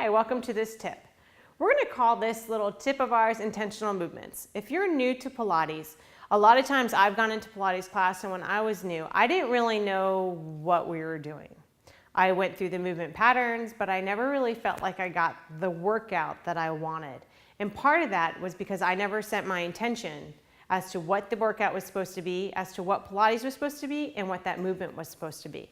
Hi, welcome to this tip. We're going to call this little tip of ours intentional movements. If you're new to Pilates, a lot of times I've gone into Pilates class and when I was new, I didn't really know what we were doing. I went through the movement patterns, but I never really felt like I got the workout that I wanted. And part of that was because I never set my intention as to what the workout was supposed to be, as to what Pilates was supposed to be, and what that movement was supposed to be.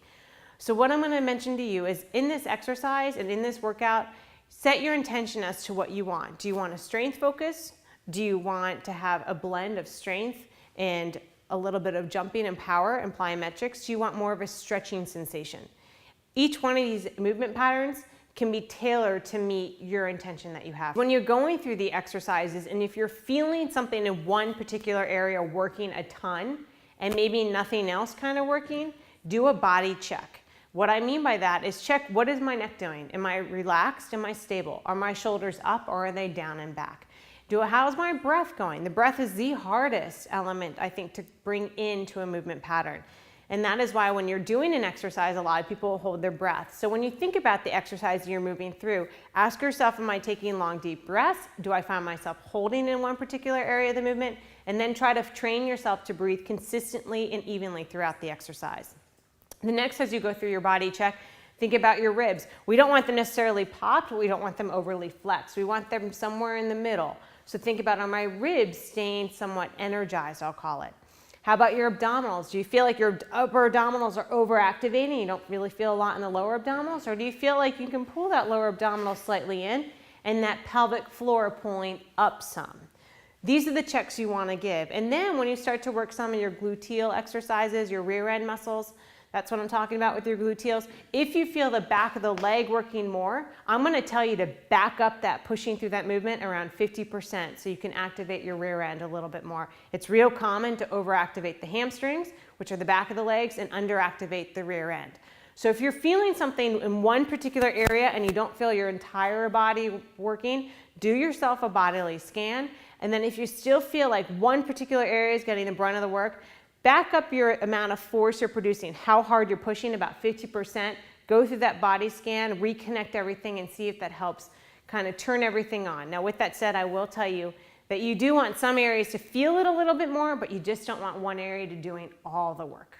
So what I'm going to mention to you is in this exercise and in this workout, set your intention as to what you want. Do you want a strength focus? Do you want to have a blend of strength and a little bit of jumping and power and plyometrics? Do you want more of a stretching sensation? Each one of these movement patterns can be tailored to meet your intention that you have. When you're going through the exercises and if you're feeling something in one particular area working a ton and maybe nothing else kind of working, do a body check. What I mean by that is check, what is my neck doing? Am I relaxed? Am I stable? Are my shoulders up or are they down and back? How's my breath going? The breath is the hardest element, I think, to bring into a movement pattern. And that is why when you're doing an exercise, a lot of people hold their breath. So when you think about the exercise you're moving through, ask yourself, am I taking long, deep breaths? Do I find myself holding in one particular area of the movement? And then try to train yourself to breathe consistently and evenly throughout the exercise. The next, as you go through your body check, think about your ribs. We don't want them necessarily popped, but we don't want them overly flexed. We want them somewhere in the middle. So think about, are my ribs staying somewhat energized, I'll call it. How about your abdominals? Do you feel like your upper abdominals are overactivating? You don't really feel a lot in the lower abdominals? Or do you feel like you can pull that lower abdominal slightly in and that pelvic floor pulling up some? These are the checks you want to give. And then when you start to work some of your gluteal exercises, your rear end muscles, that's what I'm talking about with your gluteals. If you feel the back of the leg working more, I'm going to tell you to back up that pushing through that movement around 50% so you can activate your rear end a little bit more. It's real common to overactivate the hamstrings, which are the back of the legs, and underactivate the rear end. So if you're feeling something in one particular area and you don't feel your entire body working, do yourself a bodily scan. And then if you still feel like one particular area is getting the brunt of the work, back up your amount of force you're producing, how hard you're pushing, about 50%. Go through that body scan, reconnect everything, and see if that helps kind of turn everything on. Now, with that said, I will tell you that you do want some areas to feel it a little bit more, but you just don't want one area to doing all the work.